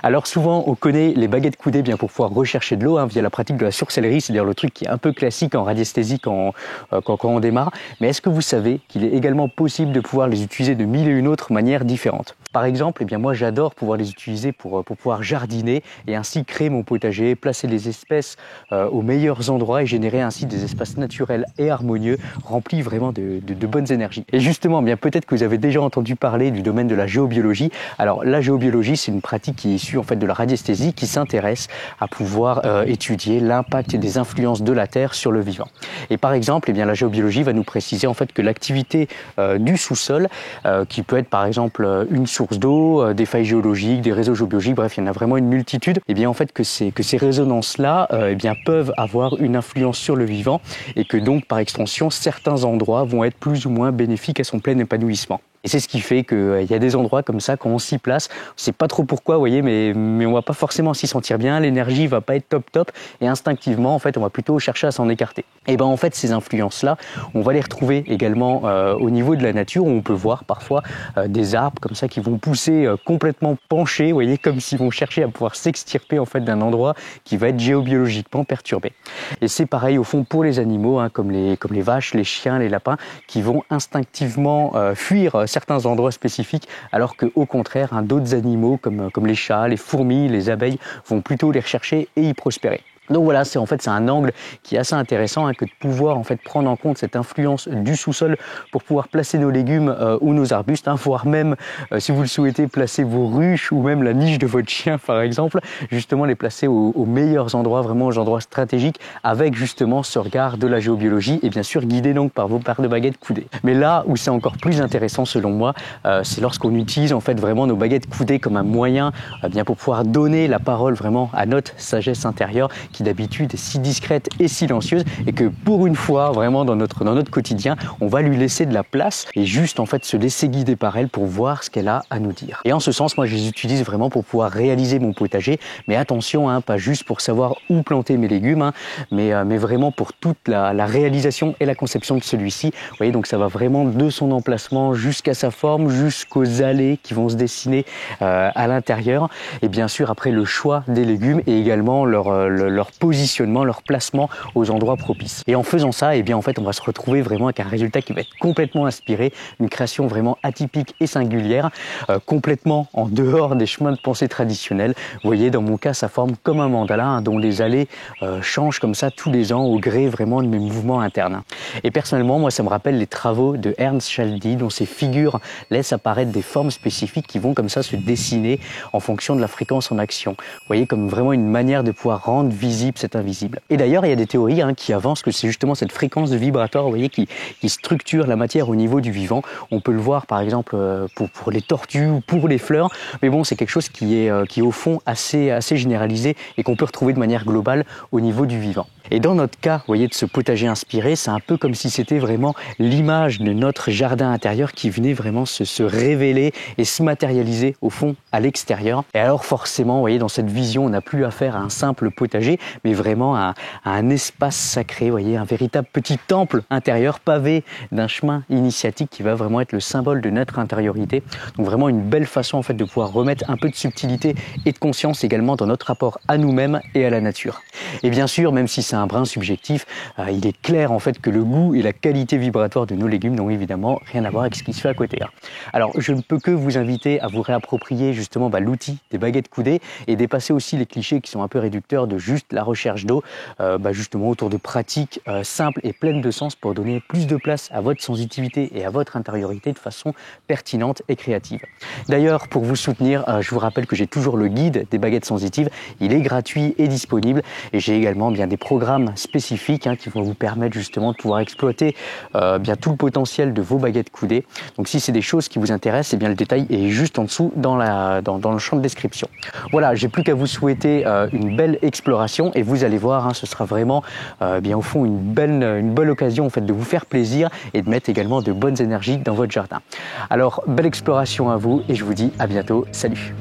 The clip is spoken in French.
Alors souvent, on connaît les baguettes coudées bien pour pouvoir rechercher de l'eau via la pratique de la sursellerie, c'est-à-dire le truc qui est un peu classique en radiesthésie quand on démarre. Mais est-ce que vous savez qu'il est également possible de pouvoir les utiliser de mille et une autres manières différentes? Par exemple, moi j'adore pouvoir les utiliser pour pouvoir jardiner et ainsi créer mon potager, placer les espèces aux meilleurs endroits et générer ainsi des espaces naturels et harmonieux, remplis vraiment de bonnes énergies. Et justement, peut-être que vous avez déjà entendu parler du domaine de la géobiologie. Alors la géobiologie, c'est une pratique qui est issue en fait de la radiesthésie, qui s'intéresse à pouvoir étudier l'impact et des influences de la Terre sur le vivant. Et par exemple, la géobiologie va nous préciser en fait que l'activité du sous-sol, qui peut être par exemple une source d'eau, des failles géologiques, des réseaux géobiologiques, bref, il y en a vraiment une multitude. En fait que ces résonances-là peuvent avoir une influence sur le vivant et que donc par extension, certains endroits vont être plus ou moins bénéfiques à son plein épanouissement. Et c'est ce qui fait qu'il y a des endroits comme ça, quand on s'y place, on ne sait pas trop pourquoi, vous voyez, mais on ne va pas forcément s'y sentir bien, l'énergie ne va pas être top, et instinctivement, en fait, on va plutôt chercher à s'en écarter. Et en fait, ces influences-là, on va les retrouver également au niveau de la nature, où on peut voir parfois des arbres comme ça qui vont pousser complètement penchés, vous voyez, comme s'ils vont chercher à pouvoir s'extirper en fait d'un endroit qui va être géobiologiquement perturbé. Et c'est pareil au fond pour les animaux, comme les vaches, les chiens, les lapins, qui vont instinctivement fuir certains endroits spécifiques, alors qu'au contraire, d'autres animaux comme les chats, les fourmis, les abeilles vont plutôt les rechercher et y prospérer. Donc voilà, c'est un angle qui est assez intéressant que de pouvoir en fait prendre en compte cette influence du sous-sol pour pouvoir placer nos légumes ou nos arbustes, voire même si vous le souhaitez placer vos ruches ou même la niche de votre chien par exemple, justement les placer aux meilleurs endroits, vraiment aux endroits stratégiques avec justement ce regard de la géobiologie et bien sûr guidé donc par vos paires de baguettes coudées. Mais là où c'est encore plus intéressant selon moi, c'est lorsqu'on utilise en fait vraiment nos baguettes coudées comme un moyen pour pouvoir donner la parole vraiment à notre sagesse intérieure qui d'habitude est si discrète et silencieuse et que pour une fois vraiment dans notre quotidien on va lui laisser de la place et juste en fait se laisser guider par elle pour voir ce qu'elle a à nous dire. Et en ce sens moi je les utilise vraiment pour pouvoir réaliser mon potager, mais attention pas juste pour savoir où planter mes légumes mais vraiment pour toute la réalisation et la conception de celui-ci. Vous voyez, donc ça va vraiment de son emplacement jusqu'à sa forme, jusqu'aux allées qui vont se dessiner à l'intérieur et bien sûr après le choix des légumes et également leur positionnement, leur placement aux endroits propices. Et en faisant ça, en fait, on va se retrouver vraiment avec un résultat qui va être complètement inspiré, une création vraiment atypique et singulière, complètement en dehors des chemins de pensée traditionnels. Vous voyez, dans mon cas, ça forme comme un mandala dont les allées changent comme ça tous les ans au gré vraiment de mes mouvements internes. Et personnellement, moi, ça me rappelle les travaux de Ernst Chaldy, dont ces figures laissent apparaître des formes spécifiques qui vont comme ça se dessiner en fonction de la fréquence en action. Vous voyez, comme vraiment une manière de pouvoir rendre visible cet invisible. Et d'ailleurs, il y a des théories qui avancent que c'est justement cette fréquence de vibratoire, vous voyez, qui structure la matière au niveau du vivant. On peut le voir par exemple pour les tortues ou pour les fleurs, mais bon, c'est quelque chose qui est au fond assez généralisé et qu'on peut retrouver de manière globale au niveau du vivant. Et dans notre cas, vous voyez, de ce potager inspiré, c'est un peu comme si c'était vraiment l'image de notre jardin intérieur qui venait vraiment se révéler et se matérialiser au fond à l'extérieur. Et alors forcément, vous voyez, dans cette vision, on n'a plus affaire à un simple potager, mais vraiment à un espace sacré, vous voyez, un véritable petit temple intérieur pavé d'un chemin initiatique qui va vraiment être le symbole de notre intériorité. Donc vraiment une belle façon en fait de pouvoir remettre un peu de subtilité et de conscience également dans notre rapport à nous-mêmes et à la nature. Et bien sûr, même si c'est un brin subjectif, il est clair en fait que le goût et la qualité vibratoire de nos légumes n'ont évidemment rien à voir avec ce qui se fait à côté. Alors je ne peux que vous inviter à vous réapproprier justement l'outil des baguettes coudées et dépasser aussi les clichés qui sont un peu réducteurs de juste la recherche d'eau, justement autour de pratiques simples et pleines de sens pour donner plus de place à votre sensibilité et à votre intériorité de façon pertinente et créative. D'ailleurs, pour vous soutenir, je vous rappelle que j'ai toujours le guide des baguettes sensitives. Il est gratuit et disponible et j'ai également des programmes spécifiques qui vont vous permettre justement de pouvoir exploiter tout le potentiel de vos baguettes coudées. Donc si c'est des choses qui vous intéressent, le détail est juste en dessous dans le champ de description. Voilà, j'ai plus qu'à vous souhaiter une belle exploration et vous allez voir, ce sera vraiment au fond une belle occasion en fait de vous faire plaisir et de mettre également de bonnes énergies dans votre jardin. Alors belle exploration à vous et je vous dis à bientôt, salut.